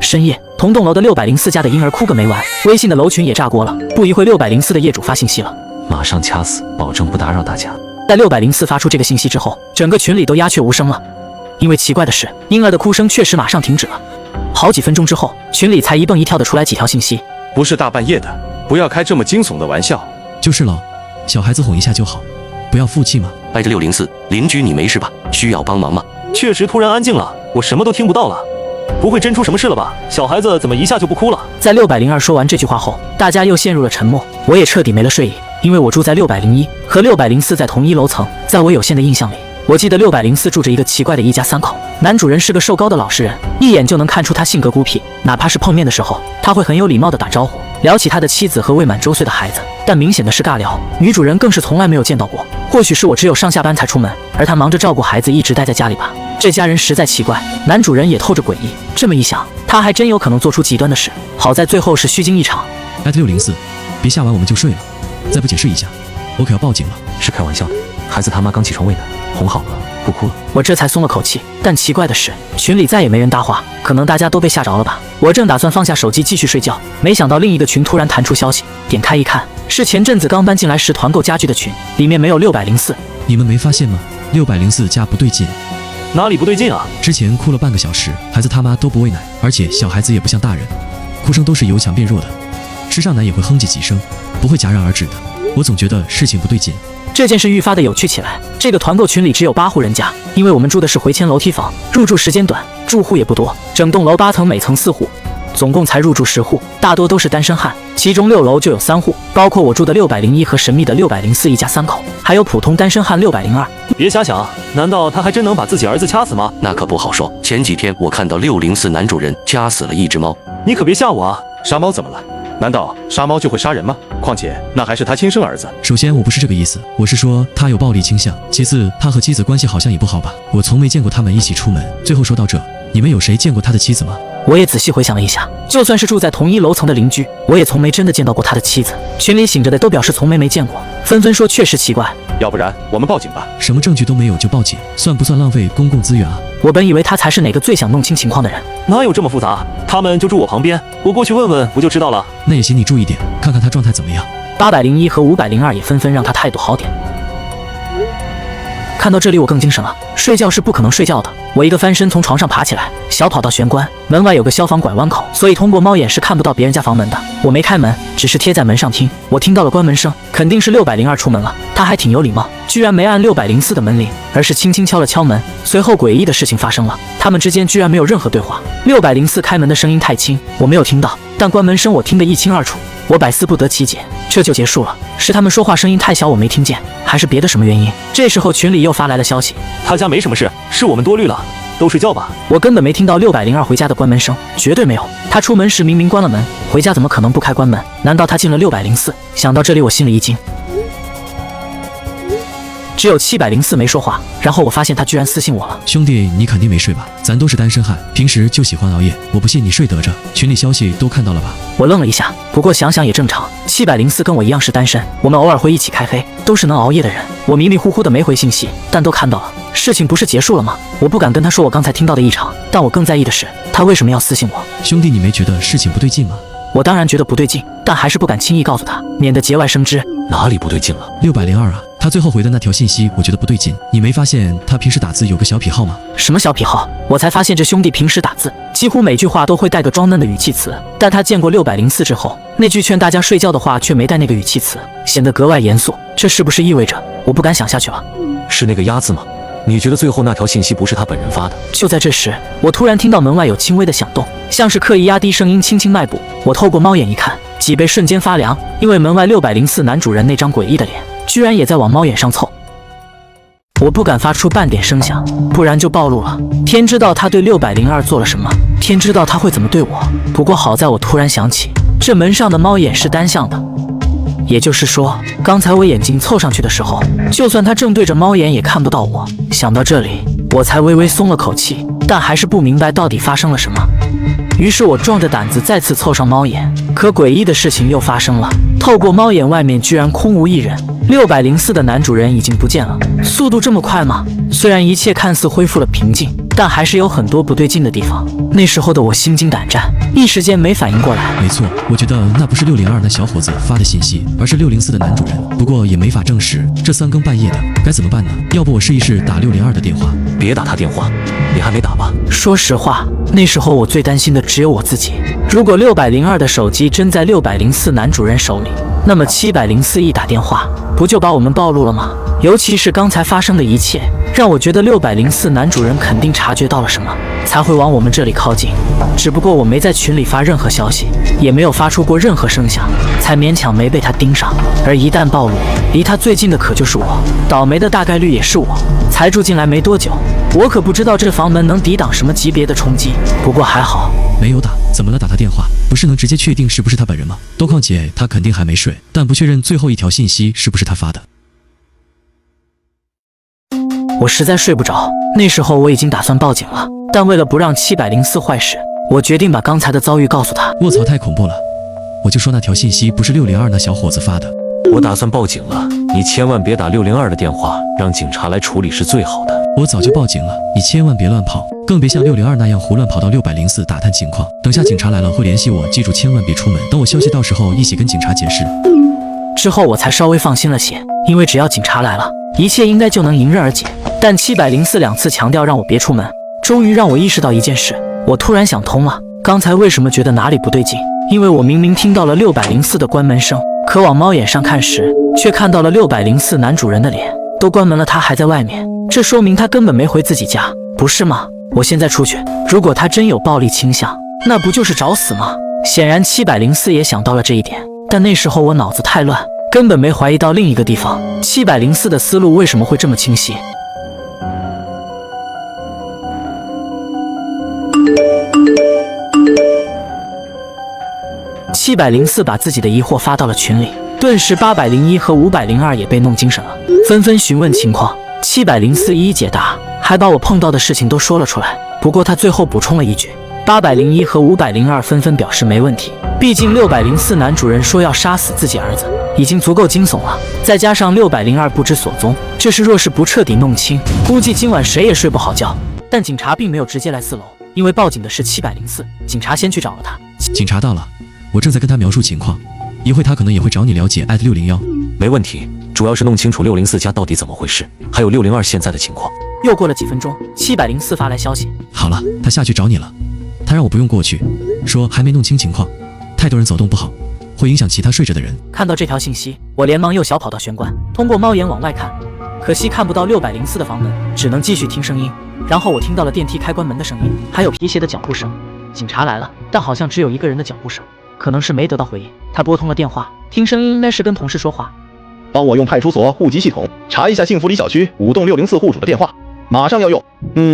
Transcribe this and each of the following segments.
深夜，同栋楼的604家的婴儿哭个没完，微信的楼群也炸锅了。不一会，604的业主发信息了，马上掐死，保证不打扰大家。在604发出这个信息之后，整个群里都鸦雀无声了。因为奇怪的是，婴儿的哭声确实马上停止了。好几分钟之后，群里才一蹦一跳的出来几条信息。不是大半夜的，不要开这么惊悚的玩笑。就是了，小孩子哄一下就好，不要负气嘛。挨着604，邻居你没事吧？需要帮忙吗？确实突然安静了，我什么都听不到了。不会真出什么事了吧？小孩子怎么一下就不哭了？在602说完这句话后，大家又陷入了沉默。我也彻底没了睡意，因为我住在601，和604在同一楼层。在我有限的印象里，我记得604住着一个奇怪的一家3口，男主人是个瘦高的老实人，一眼就能看出他性格孤僻，哪怕是碰面的时候，他会很有礼貌地打招呼，聊起他的妻子和未满周岁的孩子，但明显的是尬聊。女主人更是从来没有见到过，或许是我只有上下班才出门，而他忙着照顾孩子一直待在家里吧。这家人实在奇怪，男主人也透着诡异。这么一想，他还真有可能做出极端的事。好在最后是虚惊一场。604，别下完我们就睡了，再不解释一下，我可要报警了。是开玩笑的，孩子他妈刚起床喂奶，哄好了，不哭了。我这才松了口气，但奇怪的是，群里再也没人搭话，可能大家都被吓着了吧。我正打算放下手机继续睡觉，没想到另一个群突然弹出消息，点开一看，是前阵子刚搬进来时团购家具的群，里面没有604。你们没发现吗？604家不对劲。哪里不对劲啊？之前哭了半个小时，孩子他妈都不喂奶，而且小孩子也不像大人，哭声都是由强变弱的，吃上奶也会哼唧几声，不会戛然而止的。我总觉得事情不对劲。这件事愈发的有趣起来。这个团购群里只有8户人家，因为我们住的是回迁楼梯房，入住时间短，住户也不多，整栋楼8层，每层4户，总共才入住10户，大多都是单身汉，其中6楼就有3户，包括我住的601和神秘的604一家3口，还有普通单身汉602。别瞎想，难道他还真能把自己儿子掐死吗？那可不好说。前几天我看到604男主人掐死了一只猫。你可别吓我啊！杀猫怎么了？难道杀猫就会杀人吗？况且那还是他亲生儿子。首先我不是这个意思，我是说他有暴力倾向。其次他和妻子关系好像也不好吧，我从没见过他们一起出门。最后说到这，你们有谁见过他的妻子吗？我也仔细回想了一下，就算是住在同一楼层的邻居，我也从没真的见到过他的妻子。群里醒着的都表示从没见过，纷纷说确实奇怪。要不然我们报警吧。什么证据都没有就报警，算不算浪费公共资源啊？我本以为他才是哪个最想弄清情况的人。哪有这么复杂？他们就住我旁边，我过去问问不就知道了。那也行，你注意点，看看他状态怎么样。801和502也纷纷让他态度好点。看到这里我更精神了，睡觉是不可能睡觉的。我一个翻身从床上爬起来，小跑到玄关，门外有个消防拐弯口，所以通过猫眼是看不到别人家房门的。我没开门，只是贴在门上听。我听到了关门声，肯定是602出门了。他还挺有礼貌，居然没按604的门铃，而是轻轻敲了敲门。随后诡异的事情发生了，他们之间居然没有任何对话。604开门的声音太轻，我没有听到，但关门声我听得一清二楚。我百思不得其解，这就结束了。是他们说话声音太小我没听见，还是别的什么原因？这时候群里又发来了消息，他家没什么事，是我们多虑了，都睡觉吧。我根本没听到602回家的关门声，绝对没有。他出门时明明关了门，回家怎么可能不开关门？难道他进了604？想到这里我心里一惊。只有704没说话，然后我发现他居然私信我了。兄弟，你肯定没睡吧？咱都是单身汉，平时就喜欢熬夜，我不信你睡得着。群里消息都看到了吧？我愣了一下，不过想想也正常。704跟我一样是单身，我们偶尔会一起开黑，都是能熬夜的人。我迷迷糊糊的没回信息，但都看到了。事情不是结束了吗？我不敢跟他说我刚才听到的异常，但我更在意的是他为什么要私信我。兄弟，你没觉得事情不对劲吗？我当然觉得不对劲，但还是不敢轻易告诉他，免得节外生枝。哪里不对劲了？602啊，他最后回的那条信息我觉得不对劲。你没发现他平时打字有个小癖好吗？什么小癖好？我才发现这兄弟平时打字几乎每句话都会带个装嫩的语气词，但他见过604之后，那句劝大家睡觉的话却没带那个语气词，显得格外严肃。这是不是意味着我不敢想下去了？是那个鸭字吗？你觉得最后那条信息不是他本人发的？就在这时，我突然听到门外有轻微的响动，像是刻意压低声音轻轻迈步。我透过猫眼一看，脊背瞬间发凉，因为门外604男主人那张诡异的脸居然也在往猫眼上凑。我不敢发出半点声响，不然就暴露了。天知道他对602做了什么，天知道他会怎么对我。不过好在我突然想起，这门上的猫眼是单向的，也就是说，刚才我眼睛凑上去的时候，就算他正对着猫眼也看不到我。想到这里，我才微微松了口气，但还是不明白到底发生了什么。于是我壮着胆子再次凑上猫眼，可诡异的事情又发生了，透过猫眼外面居然空无一人，604的男主人已经不见了。速度这么快吗？虽然一切看似恢复了平静，但还是有很多不对劲的地方。那时候的我心惊胆战，一时间没反应过来。没错，我觉得那不是602那小伙子发的信息，而是604的男主人。不过也没法证实，这3更半夜的该怎么办呢？要不我试一试打602的电话。别打他电话，你还没打吧？说实话，那时候我最担心的只有我自己。如果602的手机真在604男主人手里，那么704一打电话，不就把我们暴露了吗？尤其是刚才发生的一切，让我觉得604男主人肯定察觉到了什么，才会往我们这里靠近。只不过我没在群里发任何消息，也没有发出过任何声响，才勉强没被他盯上。而一旦暴露，离他最近的可就是我，倒霉的大概率也是我。才住进来没多久，我可不知道这房门能抵挡什么级别的冲击。不过还好，没有打，怎么了？打他电话不是能直接确定是不是他本人吗？况且他肯定还没睡，但不确认最后一条信息是不是他发的。我实在睡不着，那时候我已经打算报警了，但为了不让704坏事，我决定把刚才的遭遇告诉他。卧槽，太恐怖了！我就说那条信息不是602那小伙子发的。我打算报警了，你千万别打602的电话，让警察来处理是最好的。我早就报警了，你千万别乱跑，更别像602那样胡乱跑到604打探情况。等下警察来了会联系我，记住千万别出门。等我消息到时候一起跟警察解释。之后我才稍微放心了些，因为只要警察来了，一切应该就能迎刃而解。但704两次强调让我别出门，终于让我意识到一件事。我突然想通了，刚才为什么觉得哪里不对劲？因为我明明听到了604的关门声，可往猫眼上看时，却看到了604男主人的脸，都关门了，他还在外面，这说明他根本没回自己家，不是吗？我现在出去，如果他真有暴力倾向，那不就是找死吗？显然704也想到了这一点，但那时候我脑子太乱，根本没怀疑到另一个地方。704的思路为什么会这么清晰？704把自己的疑惑发到了群里，顿时801和502也被弄精神了，纷纷询问情况。704一一解答，还把我碰到的事情都说了出来。不过他最后补充了一句，801和502纷纷表示没问题，毕竟604男主人说要杀死自己儿子，已经足够惊悚了。再加上602不知所踪，这事若是不彻底弄清，估计今晚谁也睡不好觉。但警察并没有直接来4楼，因为报警的是704，警察先去找了他。警察到了，我正在跟他描述情况，一会他可能也会找你了解@601。没问题，主要是弄清楚604家到底怎么回事，还有602现在的情况。又过了几分钟，704发来消息，好了，他下去找你了，他让我不用过去，说还没弄清情况，太多人走动不好，会影响其他睡着的人。看到这条信息，我连忙又小跑到玄关，通过猫眼往外看，可惜看不到604的房门，只能继续听声音。然后我听到了电梯开关门的声音，还有皮鞋的脚步声。警察来了，但好像只有一个人的脚步声，可能是没得到回应。他拨通了电话，听声音应该是跟同事说话。帮我用派出所户籍系统查一下幸福里小区5栋604户主的电话，马上要用。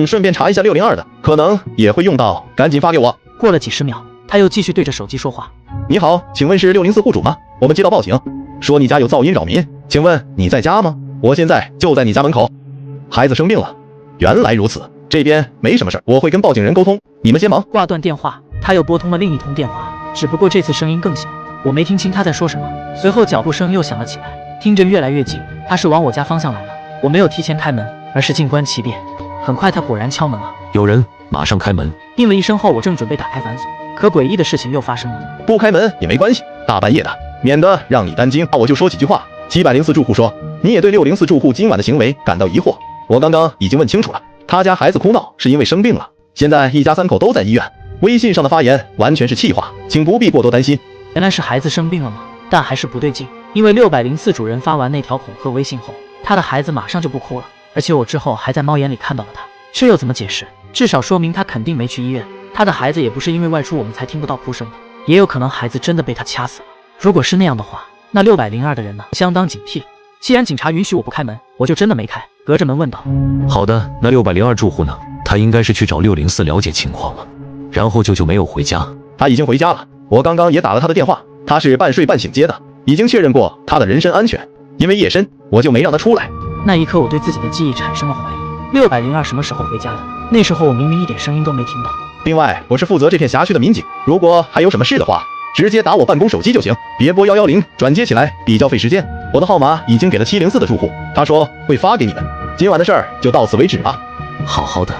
顺便查一下602的，可能也会用到，赶紧发给我。过了几十秒，他又继续对着手机说话。你好，请问是604户主吗？我们接到报警，说你家有噪音扰民，请问你在家吗？我现在就在你家门口，孩子生病了。原来如此，这边没什么事，我会跟报警人沟通，你们先忙。挂断电话，他又拨通了另一通电话，只不过这次声音更小，我没听清他在说什么。随后脚步声又响了起来，听着越来越近，他是往我家方向来了。我没有提前开门，而是静观其变。很快他果然敲门了，有人，马上开门。应了一声后，我正准备打开反锁，可诡异的事情又发生了。不开门也没关系，大半夜的，免得让你担惊。我就说几句话。704住户说，你也对604住户今晚的行为感到疑惑。我刚刚已经问清楚了，他家孩子哭闹是因为生病了，现在一家3口都在医院。微信上的发言完全是气话，请不必过多担心。原来是孩子生病了吗？但还是不对劲，因为604主人发完那条恐吓微信后，他的孩子马上就不哭了，而且我之后还在猫眼里看到了他，这又怎么解释？至少说明他肯定没去医院，他的孩子也不是因为外出我们才听不到哭声的，也有可能孩子真的被他掐死了。如果是那样的话，那602的人呢？相当警惕。既然警察允许我不开门，我就真的没开，隔着门问道。好的，那602住户呢？他应该是去找604了解情况了，然后舅舅没有回家。他已经回家了，我刚刚也打了他的电话，他是半睡半醒接的，已经确认过他的人身安全，因为夜深我就没让他出来。那一刻我对自己的记忆产生了怀疑，602什么时候回家的？那时候我明明一点声音都没听到。另外，我是负责这片辖区的民警，如果还有什么事的话，直接打我办公手机就行，别拨110转接起来比较费时间。我的号码已经给了704的住户，他说会发给你们。今晚的事儿就到此为止吧。好好的。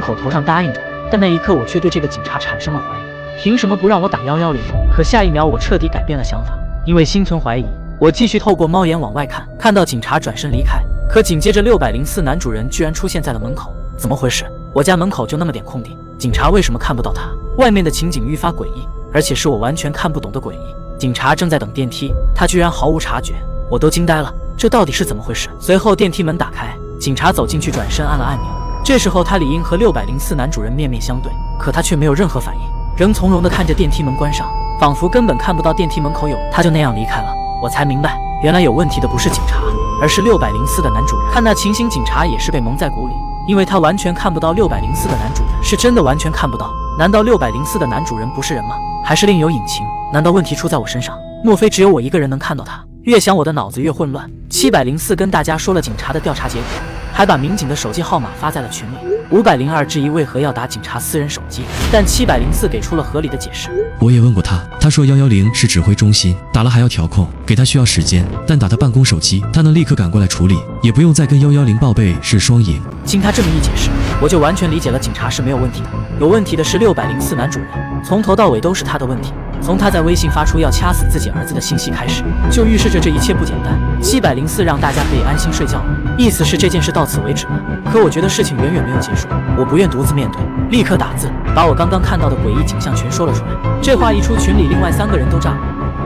口头上答应着，但那一刻我却对这个警察产生了怀疑，凭什么不让我打110？可下一秒我彻底改变了想法，因为心存怀疑，我继续透过猫眼往外看，看到警察转身离开，可紧接着604男主人居然出现在了门口，怎么回事？我家门口就那么点空地，警察为什么看不到他？外面的情景愈发诡异，而且是我完全看不懂的诡异。警察正在等电梯，他居然毫无察觉，我都惊呆了，这到底是怎么回事？随后电梯门打开，警察走进去，转身按了按钮。这时候他理应和604男主人面面相对，可他却没有任何反应，仍从容地看着电梯门关上，仿佛根本看不到电梯门口有，他就那样离开了。我才明白，原来有问题的不是警察，而是604的男主人。看那情形，警察也是被蒙在鼓里，因为他完全看不到604的男主人，是真的完全看不到。难道604的男主人不是人吗？还是另有隐情？难道问题出在我身上？莫非只有我一个人能看到他？越想我的脑子越混乱。704跟大家说了警察的调查结果，还把民警的手机号码发在了群里。502质疑为何要打警察私人手机，但704给出了合理的解释。我也问过他，他说110是指挥中心，打了还要调控，给他需要时间，但打他办公手机，他能立刻赶过来处理，也不用再跟110报备，是双赢。经他这么一解释，我就完全理解了，警察是没有问题的，有问题的是604男主人，从头到尾都是他的问题。从他在微信发出要掐死自己儿子的信息开始，就预示着这一切不简单。704让大家可以安心睡觉，意思是这件事到此为止了。可我觉得事情远远没有结束，我不愿独自面对，立刻打字把我刚刚看到的诡异景象全说了出来。这话一出群里，另外3个人都炸了。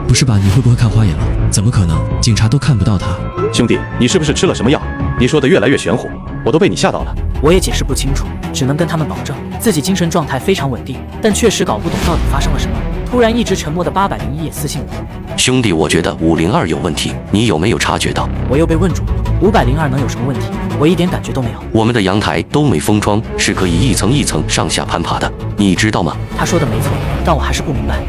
不是吧？你会不会看花眼了？怎么可能？警察都看不到他。兄弟，你是不是吃了什么药？你说的越来越玄乎，我都被你吓到了。我也解释不清楚，只能跟他们保证自己精神状态非常稳定，但确实搞不懂到底发生了什么。突然一直沉默的801也私信我，兄弟，我觉得502有问题，你有没有察觉到？我又被问住了。502能有什么问题？我一点感觉都没有。我们的阳台都没封窗，是可以一层一层上下攀爬的，你知道吗？他说的没错，但我还是不明白。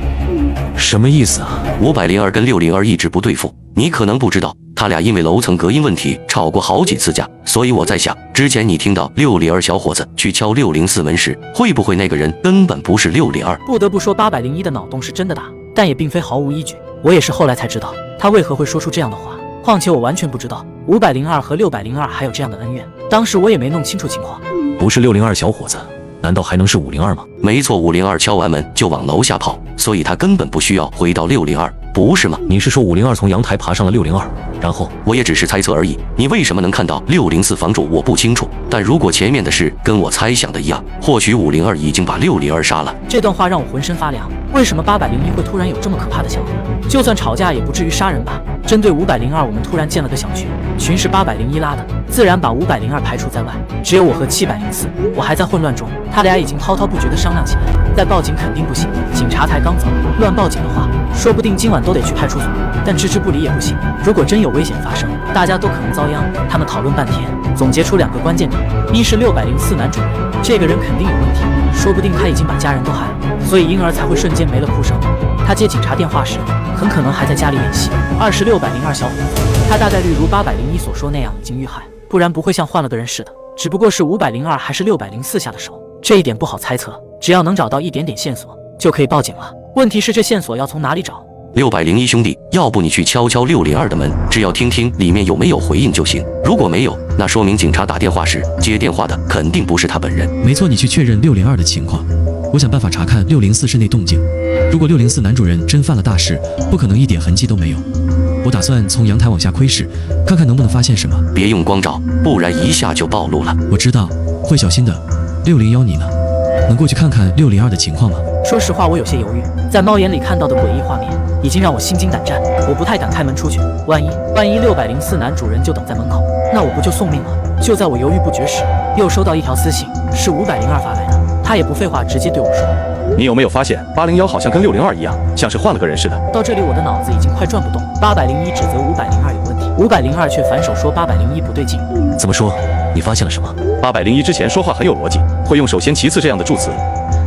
什么意思啊？502跟602一直不对付，你可能不知道，他俩因为楼层隔音问题吵过好几次架，所以我在想，之前你听到602小伙子去敲604门时，会不会那个人根本不是602？不得不说801的脑洞是真的大，但也并非毫无依据。我也是后来才知道他为何会说出这样的话，况且我完全不知道502和602还有这样的恩怨，当时我也没弄清楚情况。不是602小伙子，难道还能是502吗？没错，502敲完门就往楼下跑，所以他根本不需要回到602，不是吗？你是说502从阳台爬上了602，然后？我也只是猜测而已，你为什么能看到604房主我不清楚，但如果前面的事跟我猜想的一样，或许502已经把602杀了。这段话让我浑身发凉，为什么801会突然有这么可怕的想法？就算吵架也不至于杀人吧。针对502，我们突然建了个小群，群是801拉的，自然把502排除在外，只有我和704。我还在混乱中，他俩已经滔滔不绝地商量起来，再报警肯定不行，警察才刚走，乱报警的话，说不定今晚都得去派出所。但置之不理也不行，如果真有危险发生，大家都可能遭殃。他们讨论半天，总结出2个关键点：一是604男主人，这个人肯定有问题，说不定他已经把家人都害了，所以婴儿才会瞬间没了哭声。他接警察电话时，很可能还在家里演戏。2是602小伙子，他大概率如801所说那样已经遇害，不然不会像换了个人似的。只不过是502还是604下的手，这一点不好猜测。只要能找到一点点线索，就可以报警了。问题是这线索要从哪里找？601兄弟，要不你去敲敲602的门，只要听听里面有没有回应就行。如果没有，那说明警察打电话时接电话的肯定不是他本人。没错，你去确认602的情况，我想办法查看604室内动静。如果604男主人真犯了大事，不可能一点痕迹都没有。我打算从阳台往下窥视，看看能不能发现什么。别用光照，不然一下就暴露了。我知道，会小心的。601你呢？能过去看看602的情况吗？说实话，我有些犹豫。在猫眼里看到的诡异画面已经让我心惊胆战，我不太敢开门出去。万一604男主人就等在门口，那我不就送命了？就在我犹豫不决时，又收到一条私信，是502发来的。他也不废话，直接对我说：“你有没有发现801好像跟602一样，像是换了个人似的？”到这里，我的脑子已经快转不动。801指责502有问题，502却反手说801不对劲。怎么说？你发现了什么？801之前说话很有逻辑，会用首先其次这样的助词，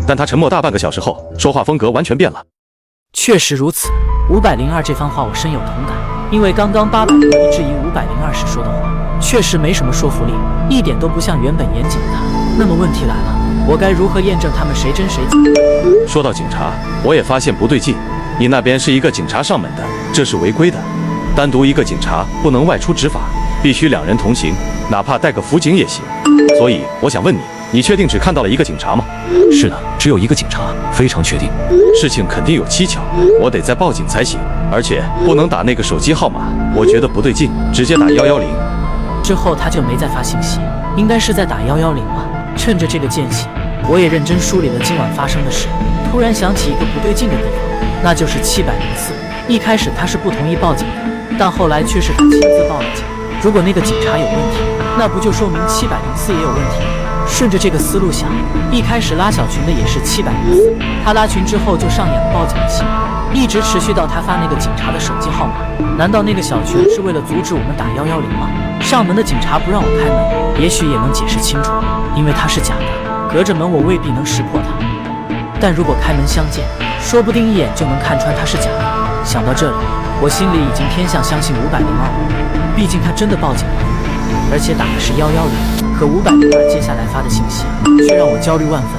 但他沉默大半个小时后，说话风格完全变了。确实如此，502这番话我深有同感，因为刚刚801质疑502时说的话，确实没什么说服力，一点都不像原本严谨的他。那么问题来了，我该如何验证他们谁真谁假？说到警察，我也发现不对劲，你那边是一个警察上门的，这是违规的。单独一个警察不能外出执法，必须2人同行，哪怕带个辅警也行。所以我想问你，你确定只看到了一个警察吗？是的，只有一个警察，非常确定。事情肯定有蹊跷，我得再报警才行，而且不能打那个手机号码，我觉得不对劲，直接打110。之后他就没再发信息，应该是在打110了。趁着这个间隙，我也认真梳理了今晚发生的事。突然想起一个不对劲的地方，那就是704。一开始他是不同意报警的，但后来却是他亲自报了警。如果那个警察有问题，那不就说明704也有问题吗？顺着这个思路想，一开始拉小群的也是704，他拉群之后就上演了报警的戏码，一直持续到他发那个警察的手机号码。难道那个小群是为了阻止我们打110吗？上门的警察不让我开门，也许也能解释清楚，因为他是假的，隔着门我未必能识破他。但如果开门相见，说不定一眼就能看穿他是假的。想到这里，我心里已经偏向相信502了，毕竟他真的报警了，而且打的是110。可502接下来发的信息却让我焦虑万分。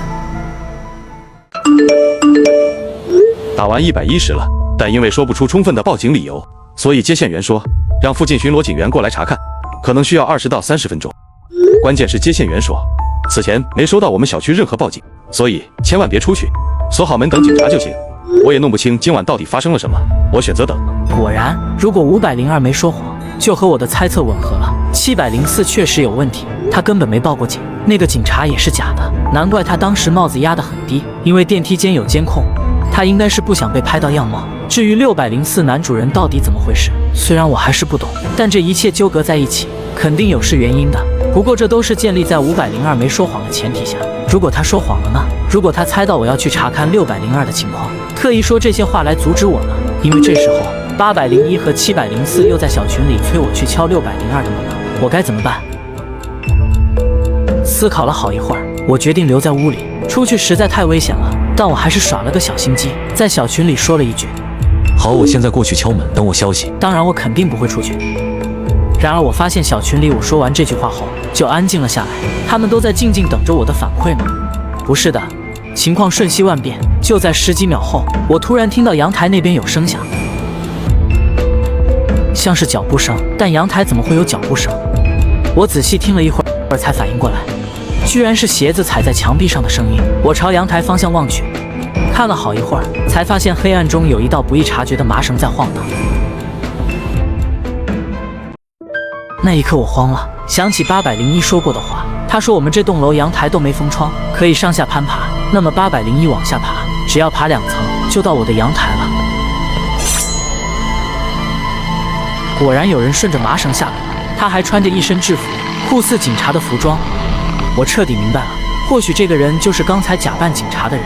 打完110了，但因为说不出充分的报警理由，所以接线员说让附近巡逻警员过来查看，可能需要20到30分钟。关键是接线员说此前没收到我们小区任何报警，所以千万别出去，锁好门等警察就行。我也弄不清今晚到底发生了什么，我选择等。果然，如果502没说谎，就和我的猜测吻合了。704确实有问题，他根本没报过警，那个警察也是假的，难怪他当时帽子压得很低，因为电梯间有监控，他应该是不想被拍到样貌。至于604男主人到底怎么回事，虽然我还是不懂，但这一切纠葛在一起，肯定有是原因的。不过这都是建立在502没说谎的前提下。如果他说谎了呢？如果他猜到我要去查看602的情况，特意说这些话来阻止我呢？因为这时候801和704又在小群里催我去敲602的门了，我该怎么办？思考了好一会儿，我决定留在屋里，出去实在太危险了。但我还是耍了个小心机，在小群里说了一句：好，我现在过去敲门，等我消息。当然我肯定不会出去。然而我发现小群里我说完这句话后就安静了下来，他们都在静静等着我的反馈吗？不是的，情况瞬息万变。就在10几秒后，我突然听到阳台那边有声响，像是脚步声，但阳台怎么会有脚步声？我仔细听了一会儿才反应过来，居然是鞋子踩在墙壁上的声音。我朝阳台方向望去，看了好一会儿，才发现黑暗中有一道不易察觉的麻绳在晃荡。那一刻我慌了，想起801说过的话，他说我们这栋楼阳台都没封窗，可以上下攀爬。那么801往下爬，只要爬2层就到我的阳台了。果然有人顺着麻绳下来了，他还穿着一身制服，酷似警察的服装。我彻底明白了，或许这个人就是刚才假扮警察的人。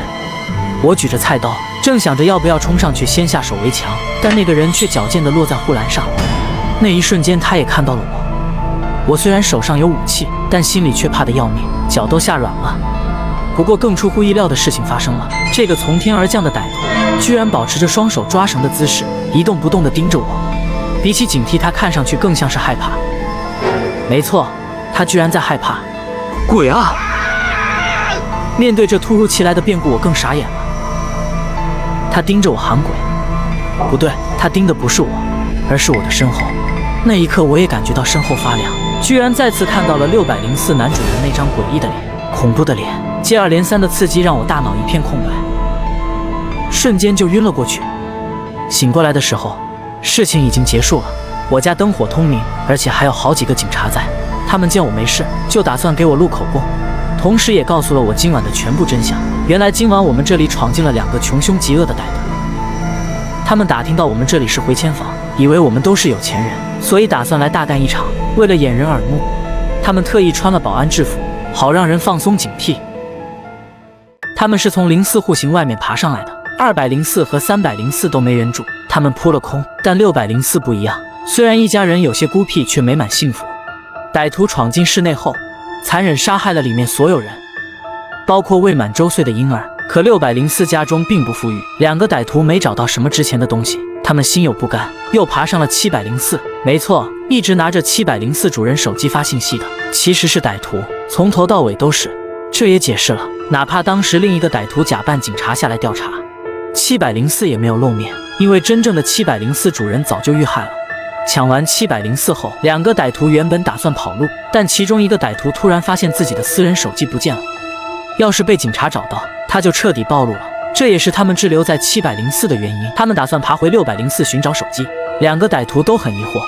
我举着菜刀，正想着要不要冲上去先下手为强，但那个人却矫健地落在护栏上。那一瞬间，他也看到了我。我虽然手上有武器，但心里却怕得要命，脚都吓软了。不过更出乎意料的事情发生了，这个从天而降的歹徒居然保持着双手抓绳的姿势，一动不动地盯着我。比起警惕，他看上去更像是害怕。没错，他居然在害怕。鬼啊！面对这突如其来的变故，我更傻眼了。他盯着我喊鬼，不对，他盯的不是我，而是我的身后。那一刻，我也感觉到身后发凉，居然再次看到了604男主人那张诡异的脸，恐怖的脸。接二连三的刺激让我大脑一片空白，瞬间就晕了过去。醒过来的时候，事情已经结束了。我家灯火通明，而且还有好几个警察在。他们见我没事，就打算给我录口供，同时也告诉了我今晚的全部真相。原来今晚我们这里闯进了2个穷凶极恶的歹徒，他们打听到我们这里是回迁房，以为我们都是有钱人，所以打算来大干一场。为了掩人耳目，他们特意穿了保安制服，好让人放松警惕。他们是从04户型外面爬上来的，204和304都没人住，他们扑了空。但604不一样，虽然一家人有些孤僻，却美满幸福。歹徒闯进室内后，残忍杀害了里面所有人，包括未满周岁的婴儿。可604家中并不富裕，2个歹徒没找到什么值钱的东西，他们心有不甘，又爬上了704。没错，一直拿着704主人手机发信息的，其实是歹徒，从头到尾都是。这也解释了，哪怕当时另一个歹徒假扮警察下来调查，704也没有露面，因为真正的704主人早就遇害了。抢完704后，2个歹徒原本打算跑路，但其中一个歹徒突然发现自己的私人手机不见了。要是被警察找到，他就彻底暴露了。这也是他们滞留在704的原因。他们打算爬回604寻找手机。两个歹徒都很疑惑，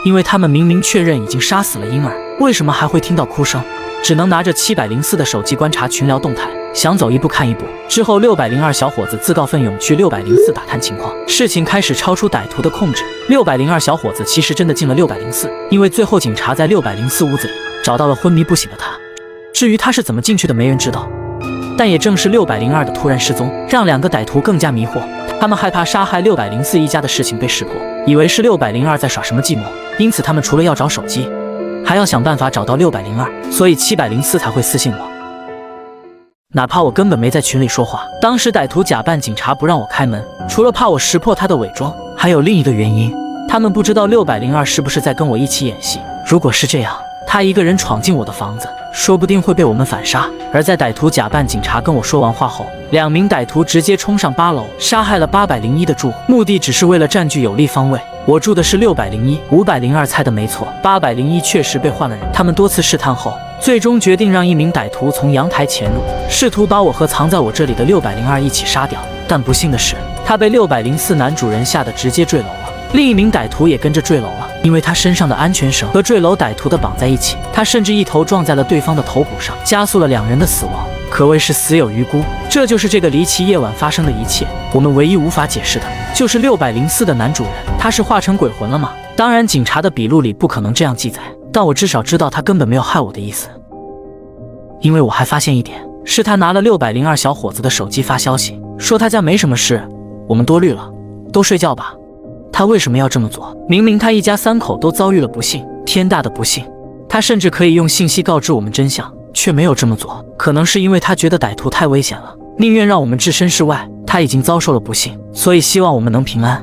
因为他们明明确认已经杀死了婴儿，为什么还会听到哭声？只能拿着704的手机观察群聊动态，想走一步看一步。之后602小伙子自告奋勇去604打探情况，事情开始超出歹徒的控制。602小伙子其实真的进了604，因为最后警察在604屋子里找到了昏迷不醒的他。至于他是怎么进去的，没人知道。但也正是602的突然失踪，让两个歹徒更加迷惑。他们害怕杀害604一家的事情被识破，以为是602在耍什么计谋，因此他们除了要找手机，还要想办法找到602，所以704才会私信我。哪怕我根本没在群里说话，当时歹徒假扮警察不让我开门，除了怕我识破他的伪装，还有另一个原因，他们不知道602是不是在跟我一起演戏。如果是这样，他一个人闯进我的房子，说不定会被我们反杀。而在歹徒假扮警察跟我说完话后，两名歹徒直接冲上8楼，杀害了801的住户，目的只是为了占据有利方位。我住的是601，502猜的没错，801确实被换了人。他们多次试探后，最终决定让一名歹徒从阳台潜入，试图把我和藏在我这里的602一起杀掉。但不幸的是，他被604男主人吓得直接坠楼了。另一名歹徒也跟着坠楼了，因为他身上的安全绳和坠楼歹徒的绑在一起，他甚至一头撞在了对方的头骨上，加速了两人的死亡，可谓是死有余辜。这就是这个离奇夜晚发生的一切。我们唯一无法解释的就是604的男主人，他是化成鬼魂了吗？当然，警察的笔录里不可能这样记载，但我至少知道他根本没有害我的意思。因为我还发现一点，是他拿了602小伙子的手机发消息，说他家没什么事，我们多虑了，都睡觉吧。他为什么要这么做？明明他一家3口都遭遇了不幸，天大的不幸。他甚至可以用信息告知我们真相，却没有这么做。可能是因为他觉得歹徒太危险了，宁愿让我们置身事外。他已经遭受了不幸，所以希望我们能平安。